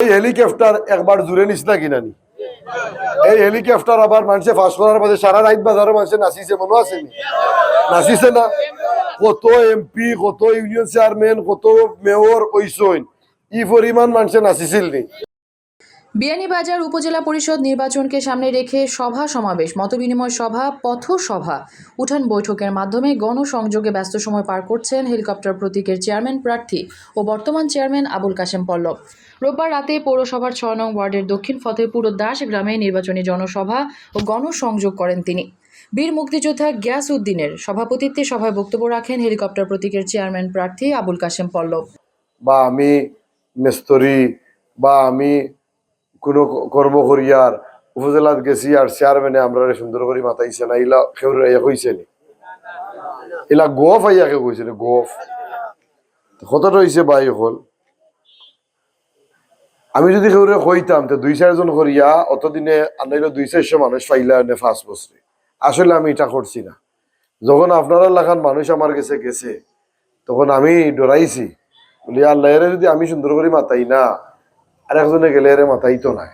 এই হেলিকপ্টার একবার জুড়ে নিস না কিনা নি এই হেলিকপ্টার আবার মানুষে ফাঁস করার মাঝে সারা রাত বাজারও মানুষে নাচিছে মনে আছে নি নাচিছে না কত এমপি কত ইউনিয়ন চেয়ারম্যান কত মেয়র ওইসইন ই পরিমাণ মানুষে নাচিছিল নি। বিয়ানীবাজার উপজেলা পরিষদ নির্বাচনকে সামনে রেখে সভা সমাবেশ মতবিনিময় সভা পথসভা উঠান বৈঠকের মাধ্যমে গণসংযোগে ব্যস্ত সময় পার করছেন হেলিকপ্টার প্রতীকের চেয়ারম্যান প্রার্থী ও বর্তমান চেয়ারম্যান আবুল কাশেম পল্লব। রোববার রাতে পৌরসভার ৬ নং ওয়ার্ডের দক্ষিণ ফতেপুর ও দাস গ্রামে নির্বাচনী জনসভা ও গণসংযোগ করেন তিনি। বীর মুক্তিযোদ্ধা গিয়াস উদ্দিনের সভাপতিত্বে সভায় বক্তব্য রাখেন হেলিকপ্টার প্রতীকের চেয়ারম্যান প্রার্থী আবুল কাশেম পল্লব। বা আমি মেস্তরি বা আমি কোনো কর্ম করিয়ার উপজেলাত গেছি আর চেয়ারম্যানে আমরা সুন্দর করে মাতাইছে না ইলা কেউ কইছে নি এলা গফ আইয়াকে কইছে রে গফ কতটা হয়েছে বাই হল আমি যদি কেউ কইতাম তো ২-৪ জন করিয়া অতদিনে আনাইলো ২-৪০০ মানুষ পাইলা নে ফার্স্ট বছরে আসলে আমি এটা করছি না। যখন আপনারা লাগান মানুষ আমার কাছে গেছে তখন আমি ডরাইছি বলি আল্লাহ এর যদি আমি সুন্দর করে মাতাই না আর একজনে গেলে এর মাথাই তো নাই।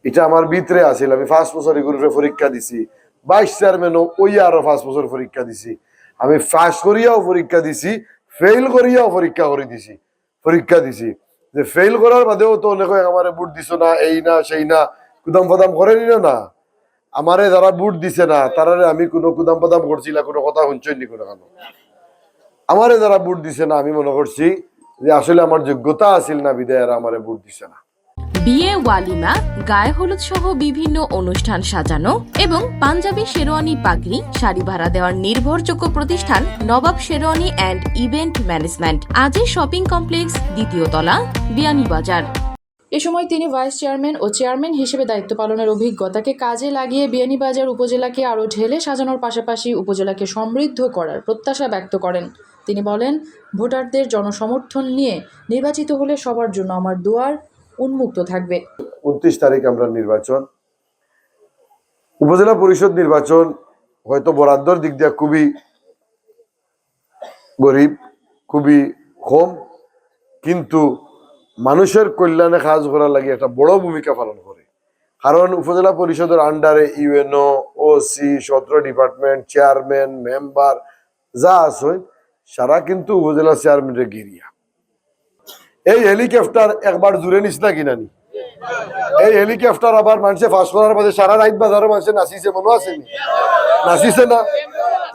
এটা আমার ভিতরে আসিল। আমি 5 বছর এগুলোর পরীক্ষা দিছি, 22 চেয়ারম্যানও ওই আরো 5 বছর পরীক্ষা দিছি। আমি পাস করিয়াও পরীক্ষা দিছি, ফেল করিয়াও পরীক্ষা দিছি যে ফেল করার বাদেও তো অনেক আমার বুট দিছ না এই না সেই না কুদাম ফাদাম করে নিল না। আমারে যারা বুট দিছে না তারারে আমি কোনো কুদাম ফাদাম করছি না, কোনো কথা শুনছই নি কোনো কেন। আমারে যারা বুট দিছে না আমি মনে করছি যে আসলে আমার যোগ্যতা আছিল না বিদায় আমারে বুট দিছে না। বিয়ে, ওয়ালিমা, গায়ে হলুদ সহ বিভিন্ন অনুষ্ঠান সাজানো এবং পাঞ্জাবি শেরওয়ানি পাগড়ি শাড়ি ভাড়া দেওয়ার নির্ভরযোগ্য প্রতিষ্ঠান নবাব শেরওয়ানি অ্যান্ড ইভেন্ট ম্যানেজমেন্ট, আজই শপিং কমপ্লেক্স, দ্বিতীয় তলা, বিয়ানীবাজার। এ সময় তিনি ভাইস চেয়ারম্যান ও চেয়ারম্যান হিসেবে দায়িত্ব পালনের অভিজ্ঞতাকে কাজে লাগিয়ে বিয়ানীবাজার উপজেলাকে আরও ঢেলে সাজানোর পাশাপাশি উপজেলাকে সমৃদ্ধ করার প্রত্যাশা ব্যক্ত করেন। তিনি বলেন, ভোটারদের জনসমর্থন নিয়ে নির্বাচিত হলে সবার জন্য আমার দুয়ার উন্মুক্ত থাকবে। 29 তারিখ আমরা নির্বাচন, উপজেলা পরিষদ নির্বাচন হয়তো বরাদ্দর দিক দিয়ে খুবই গরিব, খুবই কম, কিন্তু মানুষের কল্যাণে কাজ করার লাগে একটা বড় ভূমিকা পালন করে। কারণ উপজেলা পরিষদের আন্ডারে UNO, OC, 17 department, chairman, member যা আছে সারা কিন্তু উপজেলা চেয়ারম্যানের গেরিয়া। এই হেলিকপ্টার একবার জুড়ে নিস না কিনা নি এই হেলিকপ্টার আবার মানুষে ফাঁস করার মাঝে সারা রাত বাজারও মানুষে নাচিছে মনে আছে নি নাচিছে না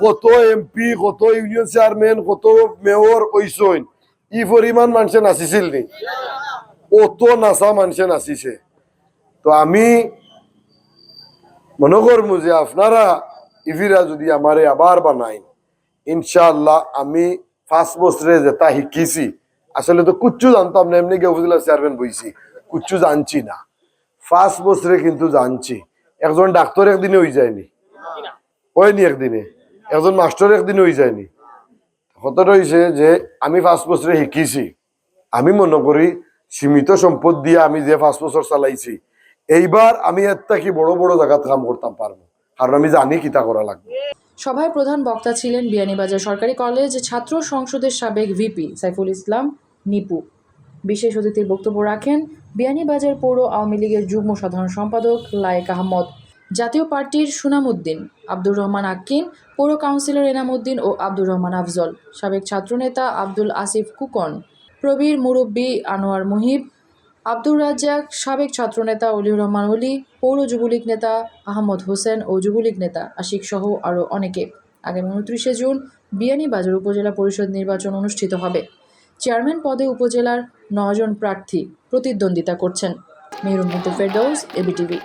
কত এমপি কত ইউনিয়ন চেয়ারম্যান কত মেয়র ওইসইন ই পরিমাণ মানুষে নাচিছিল নি অত নাচা মানুষে নাচিছে। তো আমি মনে করবো যে আপনারা ইভিরা যদি আমারে আবার বানাইন ইনশাআল্লাহ আমি 5 বছরে যেটা শিখিছি আসলে তো কুচ্ছু জানতাম না, এমনি গিয়ে উপজেলা চেয়ারম্যান বইছি কুচ্ছু জানছি না। 5 বছরে কিন্তু জানছি। একজন ডাক্তার একদিনে হয়ে যায়নি, হয়নি একদিনে, একজন মাস্টার একদিনে হয়ে যায়নি। কথাটা হয়েছে যে আমি 5 বছরে শিখিছি। আমি মনে করি সীমিত সম্পদ দিয়ে আমি যে 5 বছর চালাইছি এইবার আমি এর থেকে বড় বড় জায়গাতে কাম করতাম পারবো, কারণ আমি জানি কিতা করা লাগবে। সভায় প্রধান বক্তা ছিলেন বিয়ানীবাজার সরকারি কলেজ ছাত্র সংসদের সাবেক ভিপি সাইফুল ইসলাম নিপু। বিশেষ অতিথির বক্তব্য রাখেন বিয়ানীবাজার পৌর আওয়ামী লীগের যুগ্ম সাধারণ সম্পাদক লায়েক আহমদ, জাতীয় পার্টির সুনামউদ্দিন, আব্দুর রহমান আক্কিন, পৌর কাউন্সিলর এনামউদ্দিন ও আব্দুর রহমান আফজল, সাবেক ছাত্রনেতা আব্দুল আসিফ কুকন, প্রবীর মুরব্বী আনোয়ার মুহিব, আব্দুর রাজ্জাক, সাবেক ছাত্রনেতা অলিউর রহমান অলি, পৌর যুবলীগ নেতা আহমদ হোসেন ও যুবলীগ নেতা আশিক সহ আরও অনেকে। আগামী 29 জুন বিয়ানীবাজার উপজেলা পরিষদ নির্বাচন অনুষ্ঠিত হবে। চেয়ারম্যান পদে উপজেলার 9 জন প্রার্থী প্রতিদ্বন্দ্বিতা করছেন। মেহরুম বিনতে ফেরদৌস, এবিটিভি।